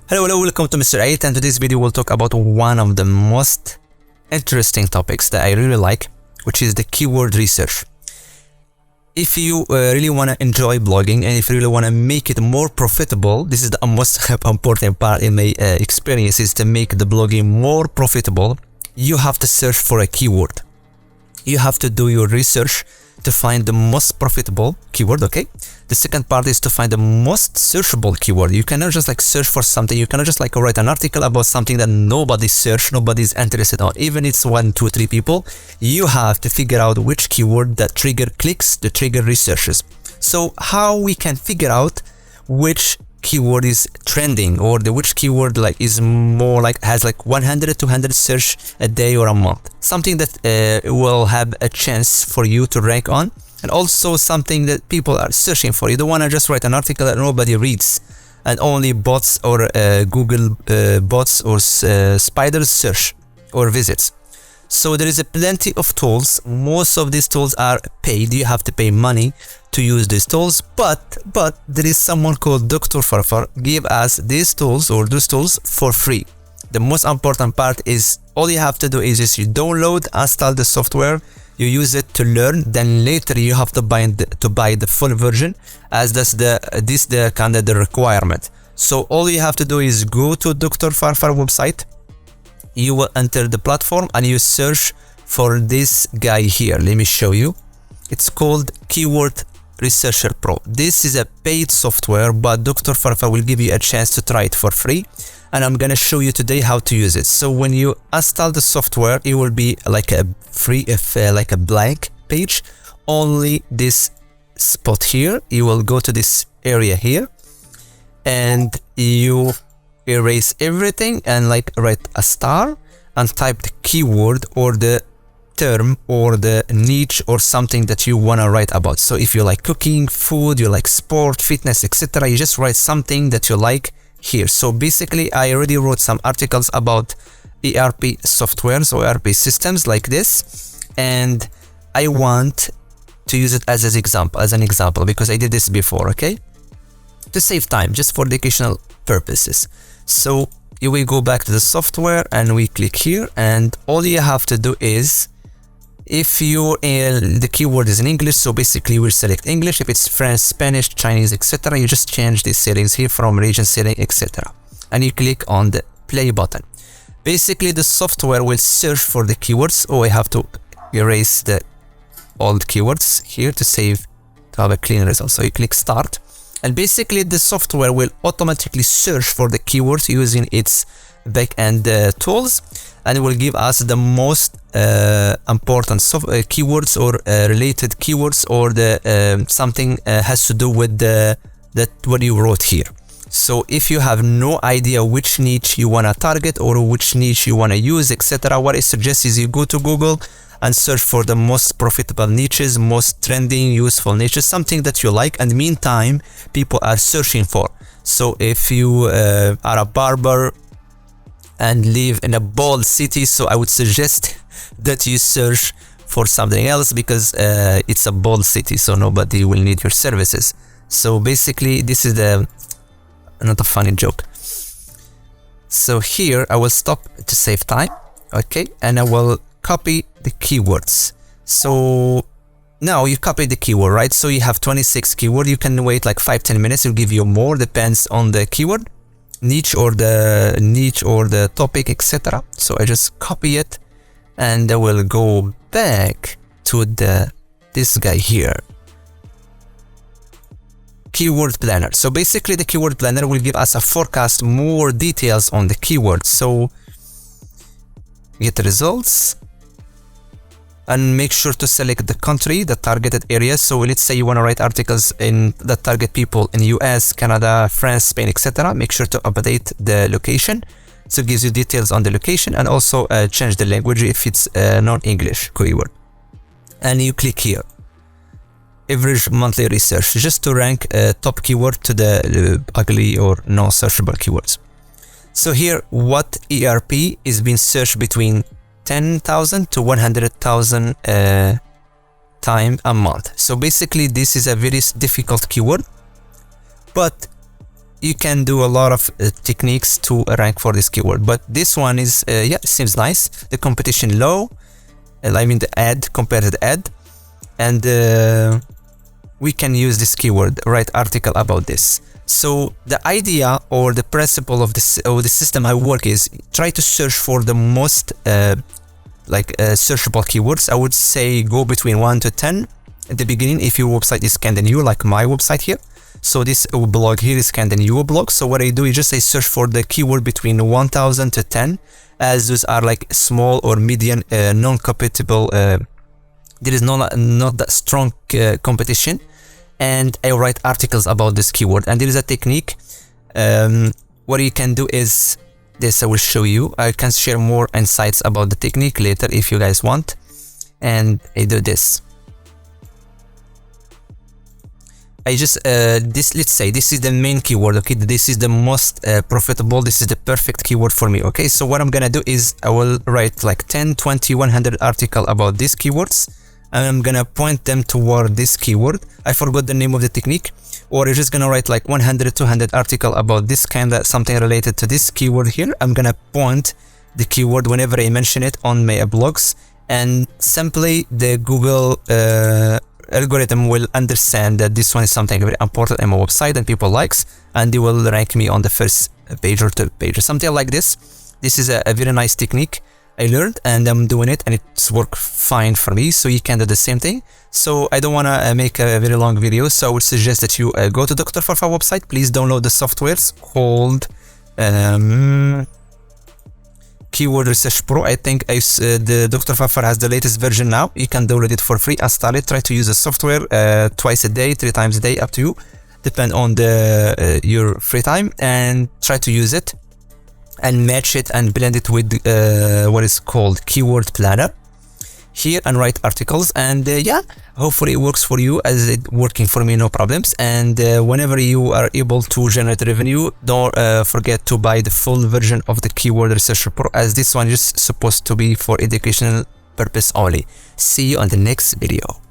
Hello, welcome to Mr. 8, and today's video we'll talk about one of the most interesting topics that I really like, which is the keyword research. If you really want to enjoy blogging and if you really want to make it more profitable, this is the most important part in my experience, is to make the blogging more profitable. You have to search for a keyword. You have to do your research to find the most profitable keyword, okay? The second part is to find the most searchable keyword. You cannot just search for something. You cannot just write an article about something that nobody searched, nobody's interested on. Even if it's 1, 2, 3 people, you have to figure out which keyword that trigger clicks, the trigger researches. So how we can figure out which keyword is trending, or which keyword is more has 100 200 search a day or a month, something that will have a chance for you to rank on, and also something that people are searching for. You don't want to just write an article that nobody reads and only bots or Google bots or spiders search or visits. So there is plenty of tools. Most of these tools are paid. You have to pay money to use these tools, but there is someone called Dr. Farfar give us these tools or those tools for free. The most important part is all you have to do is just you download, install the software, you use it to learn, then later you have to buy the full version, as that's the kind of the requirement. So all you have to do is go to Dr. Farfar website. You will enter the platform and you search for this guy here. Let me show you. It's called Keyword Researcher Pro. This is a paid software, but Dr. Farfar will give you a chance to try it for free, and I'm gonna show you today how to use it. So when you install the software, it will be like a free, like a blank page. Only this spot here. You will go to this area here, and you erase everything and write a star and type the keyword or the term or the niche or something that you want to write about. So if you like cooking, food, you like sport, fitness, etc., you just write something that you like here. So basically I already wrote some articles about ERP softwares or ERP systems like this, and I want to use it as an example because I did this before, okay? To save time, just for educational purposes. So you will go back to the software and we click here, and all you have to do is, if the keyword is in English, so basically we'll select English. If it's French, Spanish, Chinese, etc., you just change these settings here from region setting, etc., and you click on the play button. Basically the software will search for the keywords. I have to erase the old keywords here to have a clean result. So you click start, and basically the software will automatically search for the keywords using its backend tools, and it will give us the most important keywords or related keywords, or the something has to do with what you wrote here. So if you have no idea which niche you want to target or which niche you want to use, etc., what I suggest is you go to Google and search for the most profitable niches, most trending, useful niches, something that you like and meantime people are searching for. So if you are a barber and live in a bald city, so I would suggest that you search for something else, because it's a bald city, so nobody will need your services. So basically this is not a funny joke. So here I will stop to save time, okay, and I will copy the keywords. So now you copy the keyword, right? So you have 26 keyword. You can wait 5-10 minutes. It'll give you more, depends on the keyword, niche or the topic, etc. So I just copy it, and I will go back to this guy here, keyword planner. So basically the keyword planner will give us a forecast, more details on the keyword. So get results, and make sure to select the country, the targeted area. So let's say you want to write articles that target people in US, Canada, France, Spain, etc. Make sure to update the location, so it gives you details on the location, and also change the language if it's non-English keyword. And you click here, average monthly research, just to rank top keyword to the ugly or non-searchable keywords. So here, what ERP is being searched between 10,000 to 100,000 time a month. So basically this is a very difficult keyword, but you can do a lot of techniques to rank for this keyword, but this one is yeah, it seems nice. The competition low, I mean the ad compared to the ad, and we can use this keyword, write article about this. So the idea or the principle of this or the system I work is try to search for the most searchable keywords. I would say go between 1 to 10 at the beginning if your website is kind of new, like my website here. So this blog here is kind of new blog. So what I do is just I search for the keyword between 1000 to 10, as those are like small or medium, non-compatible. There is not that strong competition, and I write articles about this keyword. And there is a technique. What you can do is this. I will show you. I can share more insights about the technique later if you guys want. And I do this. I just let's say this is the main keyword. Okay, this is the most profitable. This is the perfect keyword for me. Okay, so what I'm gonna do is I will write like 10, 20, 100 article about these keywords, and I'm gonna point them toward this keyword. I forgot the name of the technique. Or you're just gonna write like 100, 200 article about this kind of something related to this keyword here. I'm gonna point the keyword whenever I mention it on my blogs, and simply the Google algorithm will understand that this one is something very important on my website and people likes, and they will rank me on the first page or third page or something like this. This is a very nice technique I learned, and I'm doing it, and it's worked fine for me. So you can do the same thing. So I don't want to make a very long video, so I would suggest that you go to Dr. Farfa website. Please download the softwares called Keyword Research Pro. I think the Dr. Farfa has the latest version now. You can download it for free. Install it. Try to use the software twice a day, 3 times a day, up to you. Depend on your free time, and try to use it and match it and blend it with what is called Keyword Planner here, and write articles. And yeah, hopefully it works for you as it working for me, no problems. And whenever you are able to generate revenue, don't forget to buy the full version of the Keyword Researcher Pro, as this one is supposed to be for educational purpose only. See you on the next video.